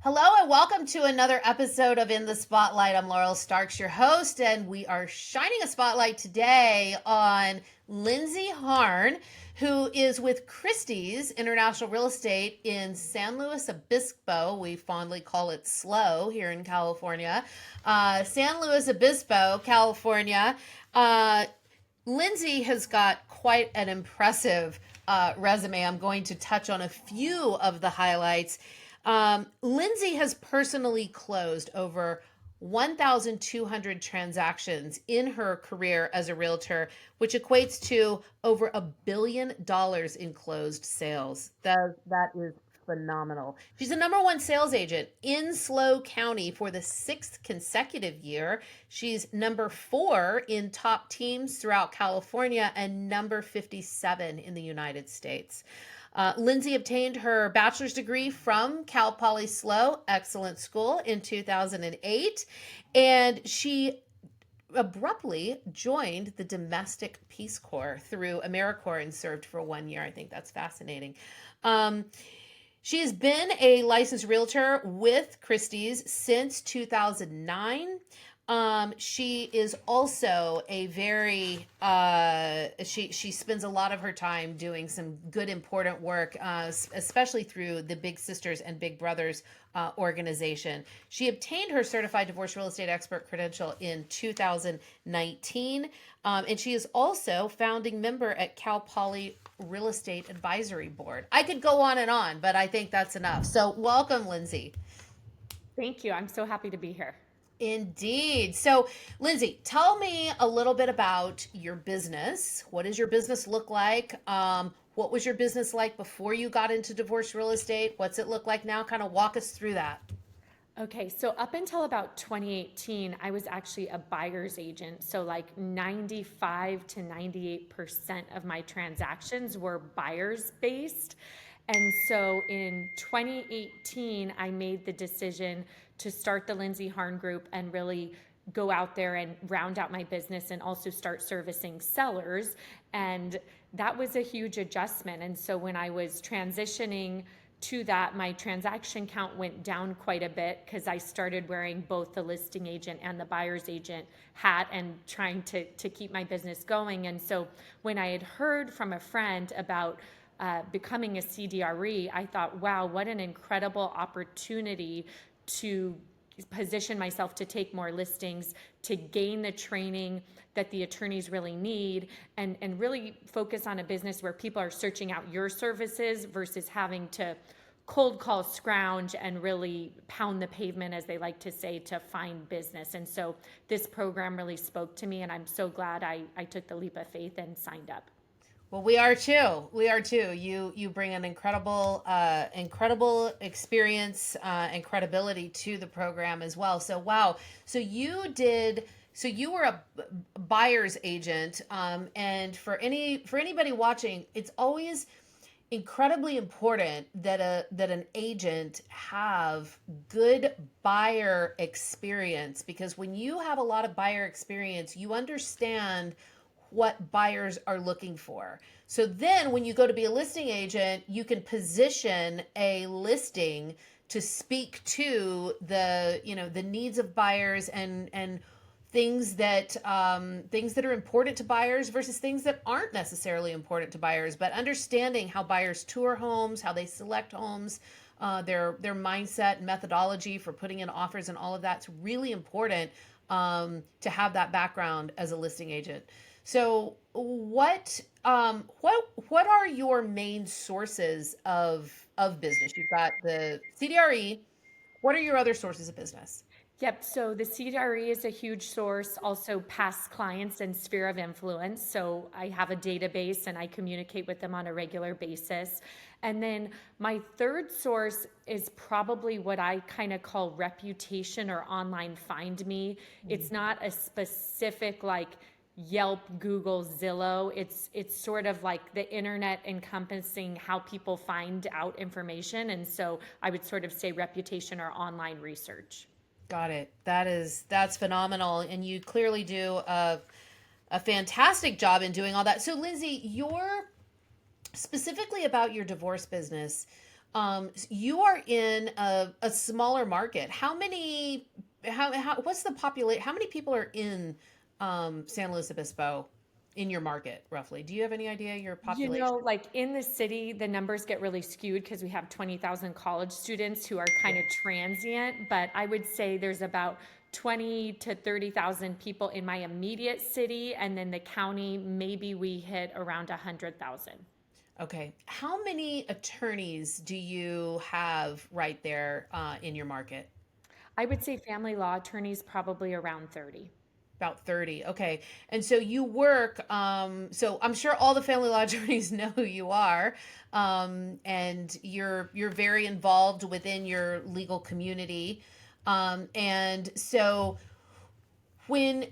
Hello and welcome to another episode of In the Spotlight. I'm Laurel Starks, your host, and we are shining a spotlight today on Lindsey Harn, who is with Christie's International Real Estate in San Luis Obispo. We fondly call it SLO here in California. San Luis Obispo, California. Lindsey has got quite an impressive resume. I'm going to touch on a few of the highlights. Lindsey has personally closed over 1,200 transactions in her career as a realtor, which equates to over $1 billion in closed sales. That is phenomenal. She's the number one sales agent in SLO County for the sixth consecutive year. She's number 4 in top teams throughout California and number 57 in the United States. Lindsey obtained her bachelor's degree from Cal Poly SLO, excellent school, in 2008, and she abruptly joined the Domestic Peace Corps through AmeriCorps and served for 1 year. I think that's fascinating. She has been a licensed realtor with Christie's since 2009. She is also a very she spends a lot of her time doing some good important work, especially through the Big Sisters and Big Brothers organization. She obtained her certified divorce real estate expert credential in 2019, and she is also founding member at Cal Poly Real Estate Advisory Board. I could go on, but I think that's enough. So welcome, Lindsey. Thank you. I'm so happy to be here. Indeed. So, Lindsey, tell me a little bit about your business. What does your business look like? What was your business like before you got into divorce real estate? What's it look like now? Kind of walk us through that. Okay, so up until about 2018, I was actually a buyer's agent. So, like 95 to 98% of my transactions were buyers based. And so in 2018, I made the decision to start the Lindsey Harn Group and really go out there and round out my business and also start servicing sellers. And that was a huge adjustment. And so when I was transitioning to that, my transaction count went down quite a bit because I started wearing both the listing agent and the buyer's agent hat and trying to keep my business going. And so when I had heard from a friend about becoming a CDRE, I thought, wow, what an incredible opportunity to position myself to take more listings, to gain the training that the attorneys really need, and really focus on a business where people are searching out your services versus having to cold call, scrounge, and really pound the pavement, as they like to say, to find business. And so this program really spoke to me, and I'm so glad I took the leap of faith and signed up. Well, we are too. We are too. You bring an incredible experience and credibility to the program as well. So wow. So you did. So you were a buyer's agent, and for anybody watching, it's always incredibly important that an agent have good buyer experience, because when you have a lot of buyer experience, you understand what buyers are looking for. So then when you go to be a listing agent, you can position a listing to speak to the needs of buyers, and things that are important to buyers versus things that aren't necessarily important to buyers, but understanding how buyers tour homes, how they select homes, their mindset and methodology for putting in offers and all of that's really important, to have that background as a listing agent. So what are your main sources of business? You've got the CDRE. What are your other sources of business? Yep. So the CDRE is a huge source, also past clients and sphere of influence. So I have a database and I communicate with them on a regular basis. And then my third source is probably what I kind of call reputation or online find me. It's not a specific like Yelp, Google, Zillow. It's sort of like the internet encompassing how people find out information. And so I would sort of say reputation or online research. Got it. That's phenomenal, and you clearly do a fantastic job in doing all that. So, Lindsey, you're specifically about your divorce business. You are in a smaller market. What's the population? How many people are in San Luis Obispo in your market, roughly? Do you have any idea your You population? know, like in the city, the numbers get really skewed because we have 20,000 college students who are Yeah. kind of transient, but I would say there's about 20 to 30,000 people in my immediate city, and then the county, maybe we hit around 100,000. Okay. How many attorneys do you have right there in your market? I would say family law attorneys probably around 30. About 30. Okay. And so you work, so I'm sure all the family law attorneys know who you are. And you're very involved within your legal community. And so when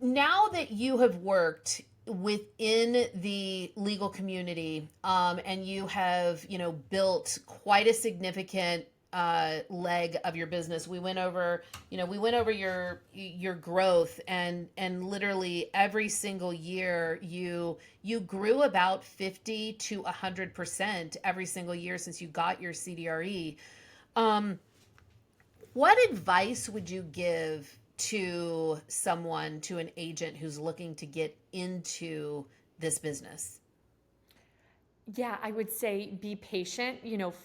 now that you have worked within the legal community, and you have, built quite a significant leg of your business. We went over your growth, and literally every single year you grew about 50 to 100% every single year since you got your CDRE. Um, what advice would you give to an agent who's looking to get into this business? Yeah, I would say be patient,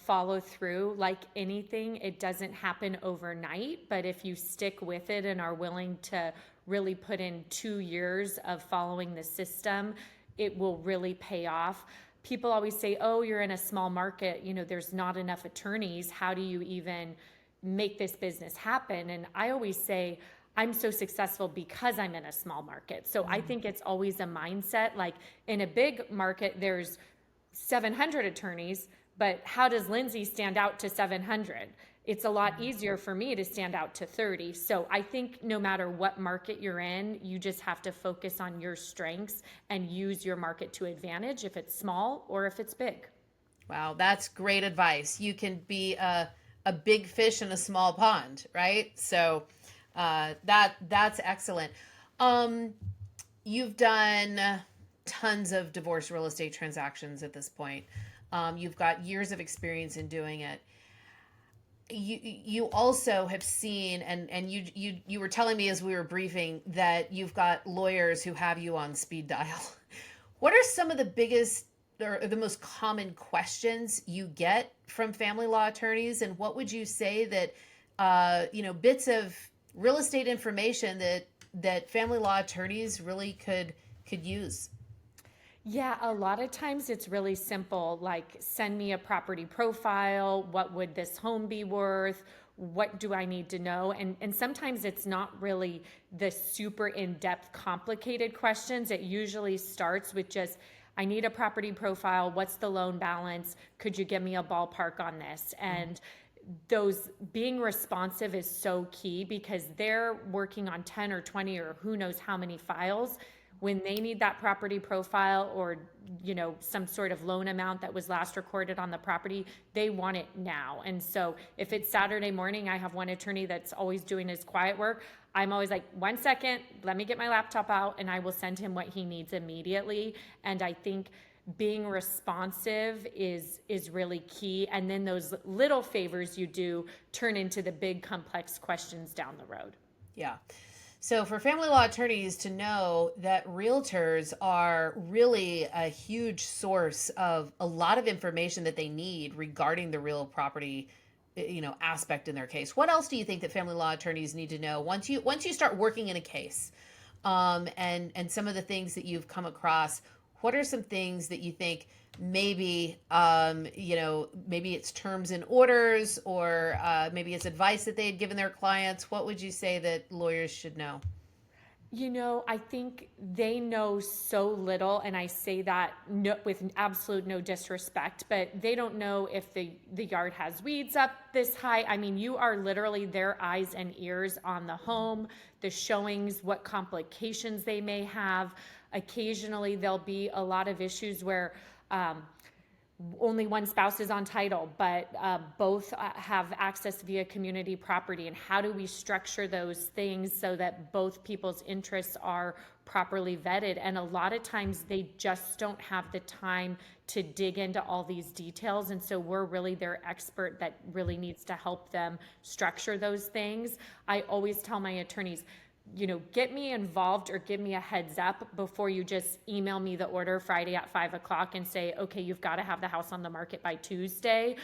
follow through. Like anything, it doesn't happen overnight, but if you stick with it and are willing to really put in 2 years of following the system, it will really pay off. People always say, oh, you're in a small market, there's not enough attorneys. How do you even make this business happen? And I always say, I'm so successful because I'm in a small market. So I think it's always a mindset. Like in a big market, there's 700 attorneys, but how does Lindsey stand out to 700? It's a lot easier for me to stand out to 30. So I think no matter what market you're in, you just have to focus on your strengths and use your market to advantage if it's small or if it's big. Wow, that's great advice. You can be a big fish in a small pond, right? So that's excellent. Um, you've done tons of divorce real estate transactions at this point. You've got years of experience in doing it. You also have seen, and you were telling me as we were briefing that you've got lawyers who have you on speed dial. What are some of the biggest or the most common questions you get from family law attorneys, and what would you say that bits of real estate information that family law attorneys really could use? Yeah, a lot of times it's really simple, like send me a property profile, what would this home be worth? What do I need to know? And sometimes it's not really the super in-depth complicated questions. It usually starts with just I need a property profile, what's the loan balance? Could you give me a ballpark on this? And those being responsive is so key because they're working on 10 or 20 or who knows how many files. When they need that property profile or some sort of loan amount that was last recorded on the property, they want it now. And so if it's Saturday morning, I have one attorney that's always doing his quiet work. I'm always like, 1 second, let me get my laptop out and I will send him what he needs immediately. And I think being responsive is really key, and then those little favors you do turn into the big complex questions down the road. Yeah. So for family law attorneys to know that realtors are really a huge source of a lot of information that they need regarding the real property, aspect in their case. What else do you think that family law attorneys need to know once you start working in a case, and some of the things that you've come across? What are some things that you think maybe maybe it's terms and orders, or maybe it's advice that they had given their clients? What would you say that lawyers should know? I think they know so little, and I say that no, with absolute no disrespect, but they don't know if the yard has weeds up this high. I mean, you are literally their eyes and ears on the home, the showings, what complications they may have. Occasionally, there'll be a lot of issues where only one spouse is on title, but both have access via community property. And how do we structure those things so that both people's interests are properly vetted? And a lot of times they just don't have the time to dig into all these details. And so we're really their expert that really needs to help them structure those things. I always tell my attorneys, get me involved or give me a heads up before you just email me the order Friday at 5 o'clock and say, okay, you've got to have the house on the market by Tuesday.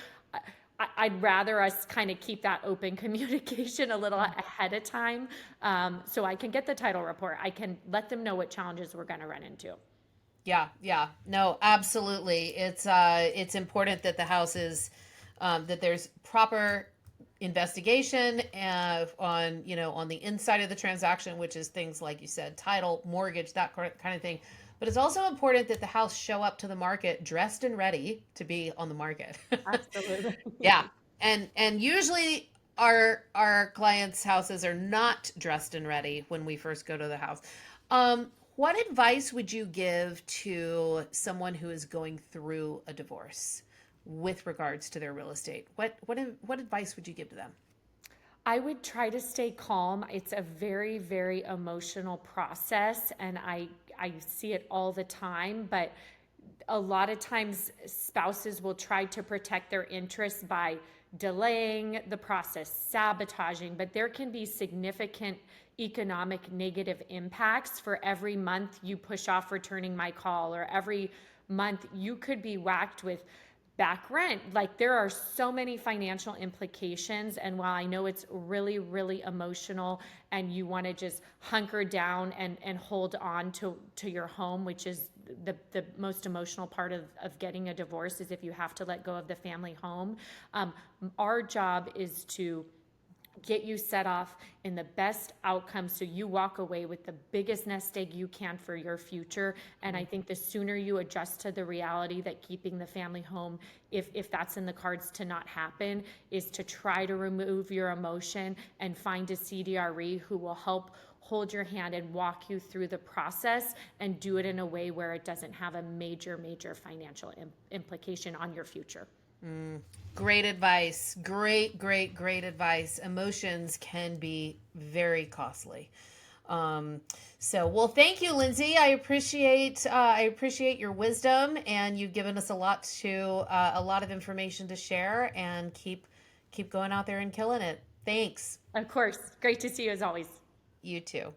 I'd rather us kind of keep that open communication a little ahead of time, so I can get the title report. I can let them know what challenges we're going to run into. Yeah. No, absolutely. It's important that the house is that there's proper investigation on the inside of the transaction, which is things like you said, title, mortgage, that kind of thing. But it's also important that the house show up to the market dressed and ready to be on the market. Absolutely. Yeah. And usually our clients' houses are not dressed and ready when we first go to the house. What advice would you give to someone who is going through a divorce with regards to their real estate? What advice would you give to them? I would try to stay calm. It's a very, very emotional process, and I see it all the time. But a lot of times, spouses will try to protect their interests by delaying the process, sabotaging. But there can be significant economic negative impacts for every month you push off returning my call, or every month you could be whacked with back rent. Like, there are so many financial implications. And while I know it's really, really emotional and you want to just hunker down and hold on to your home, which is the most emotional part of getting a divorce, is if you have to let go of the family home. Our job is to get you set off in the best outcome so you walk away with the biggest nest egg you can for your future. And I think the sooner you adjust to the reality that keeping the family home, if that's in the cards to not happen, is to try to remove your emotion and find a CDRE who will help hold your hand and walk you through the process, and do it in a way where it doesn't have a major financial implication on your future. Great advice. Great advice. Emotions can be very costly. Well, thank you, Lindsey. I appreciate your wisdom, and you've given us a lot of information to share, and keep going out there and killing it. Thanks. Of course. Great to see you as always. You too.